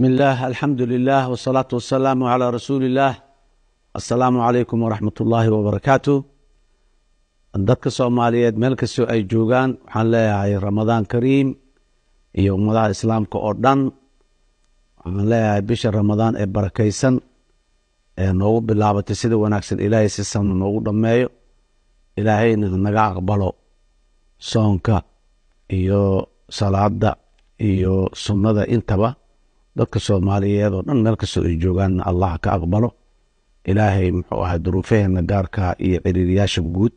بسم الله الحمد لله والصلاة والسلام على رسول الله. السلام عليكم ورحمة الله وبركاته. dadka Soomaaliyeed meel kastoo ay joogaan waxaan leeyahay Ramadaan Kariim iyo ummadaha islaamka oo dhan. waxaan leeyahay bisha Ramadaan ee barakaysan ee noogu bilaabatay sida wanaagsan Ilaahay si sano noogu dhameeyo. Ilaahayna naga aqbalo soonka iyo salaada iyo sunnada intaba. dadka Soomaaliyeed oo dhan meel kastoo ay joogaan Allah ka aqbalo. Ilaahay muxuu ahaa duruufeena gaarka iyo ciriiriyaasha guud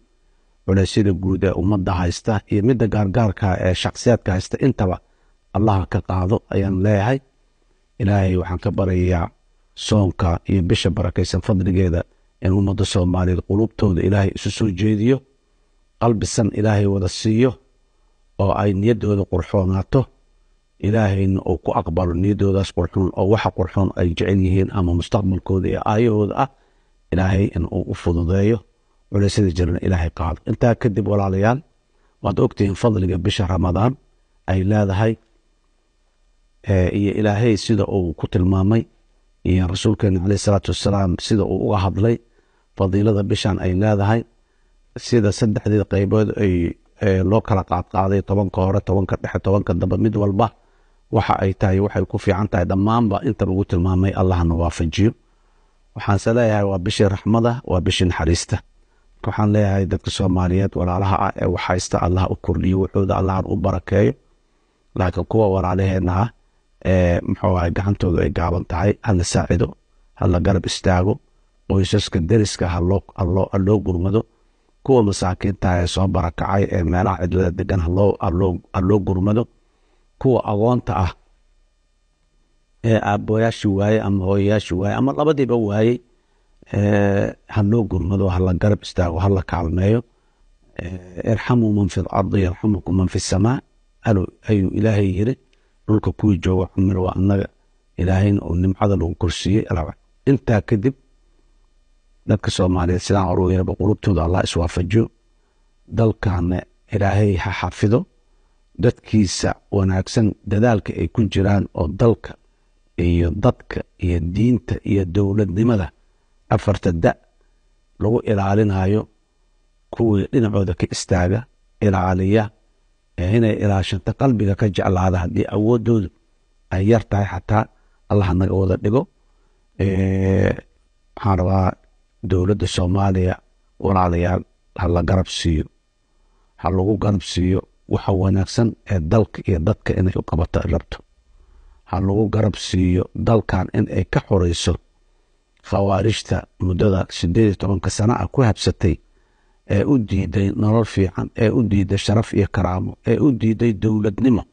culaysyada guud ee ummadda haysta iyo midda gaargaarka ee shakhsiyaadka haysta intaba Allah ka qaado ayaan leeyahay. Ilaahay waxaan ka baryayaa soonka iyo bisha barakaysan fadligeeda in ummadda Soomaaliyeed qulubtooda Ilaahay isu soo jeediyo, qalbisan Ilaahay wada siiyo oo ay niyadooda qurxoonaato. ilaahayna uu ku aqbalo niyadoodaas qurxoon oo waxa qurxoon ay jecel yihiin ama mustaqbalkooda iyo aayahooda ah ilaahay in uu u fududeeyo culaysyada jirana ilaahay qaado. intaa kadib walaalayaal waad ogtihiin fadliga bisha Ramadaan ay leedahay iyo ilaahay sida uu ku tilmaamay iyo rasuulkeena calayhi salaatu wassalaam sida uu uga hadlay fadiilada bishan ay leedahay, sida saddexdeeda qaybood ay loo kala qaadqaaday 10ka hore 10ka dhexe 10ka dambe mid walba waxa ay tahay waxay ku fiican tahay dhammaanba inta lagu tilmaamay Allahna waafajiyo. waxaan leeyahay waa bishii raxmada, waa bishii naxariista. waxaan leeyahay dadka Soomaaliyeed walaalaha ah ee wax haysta Allah u kordhiyo wuxuuda Allah u barakeeyo. laakiin kuwa walaalaheena muxuu ahaa gacantooda ay gaaban tahay hala saacido, hala garab istaago, qoysaska deriska loo gurmado, kuwa masaakiinta ee soo barakacay ee meelaha cidlada degan loo gurmado, kuwa agoonta ah ee aabooyaashii waaye ama hooyayaashii waaye ama labadiiba waayey ha loo gurmado, hala garab istaago, hala kaalmeeyo. irxamuu man fi lardi yarxamukum man fi samaa ayuu ilaahay yiri. dhulka kuwii jooga xumir waa annaga, ilaahayna uu nimcada lagu korsiiyey. intaa kadib dadka Soomaaliyeed sidaan hore u yirba qulubtooda Allah iswaafajiyo, dalkaana ilaahay ha xafido, dadkiisa wanaagsan dadaalka ay ku jiraan oo dalka iyo dadka iyo diinta iyo dowladnimada afarta lagu ilaalinayo kuwii dhinacooda ka istaaga ilaaliya inay ilaashanto qalbiga ka jeclaada haddii awoodoodu ay yar tahay xataa Allah naga wada dhigo. waxaan rabaa dowladda Soomaaliya walaalayaal ha lagu garab siiyo waxa wanaagsan ee dalka iyo dadka inay u qabato rabto. ha lagu garab siiyo dalkan in ay ka xoreyso khawaarijta muddada 18 sano ah ku habsatay ee u diiday nolol fiican, ee u diiday sharaf iyo karaamo, ee u diiday dowladnimo.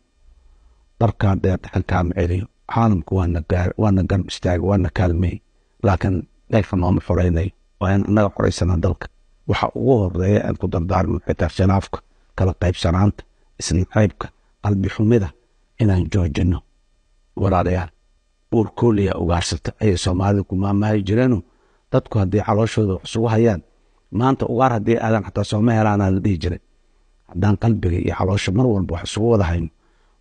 darkaan dheer dhaxalkaa ma celiyo. caalamku waana garab istaagay, waana kaalmeey, laakiin dalka nooma xoreynayo. waa in annaga xoreysana dalka. waxa ugu horeeya aan ku dardaarmo xitaa khilaafka, kala qaybsanaanta, isnacaybka, qalbi xumida inaan joojino. walaalayaal uurkooliya ugaarsata ayay Soomaalida ku maamahay jireeno. dadku haddii calooshooda wax isugu hayaan maanta ugaar haddii aadan xataa sooma helaanaa la dhihi jiray. haddaan qalbiga iyo caloosha mar walba wax isugu wada hayno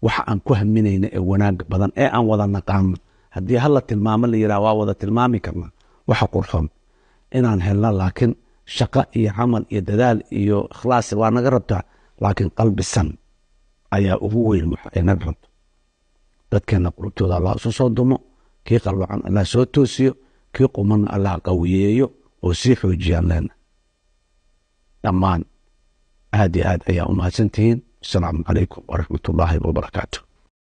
waxa aan ku haminayna ee wanaagga badan ee aan wada naqaano haddii hala tilmaamo la yidhaha waa wada tilmaami karnaa waxa qurxoon inaan helna. laakiin shaqo iyo camal iyo dadaal iyo ikhlaas waa naga rabtaa, laakiin qalbi san ayaa ugu weyn waxa ay naga rabto. dadkeena qulubtooda Allah isu soo dumo, kii qalwacan Allah soo toosiyo, kii quman Allah qawiyeeyo oo sii xoojiyaan leena. dhammaan aad iyo aad ayaa u mahadsantihiin. asalaamu calaykum waraxmatullaahi wabarakaatu.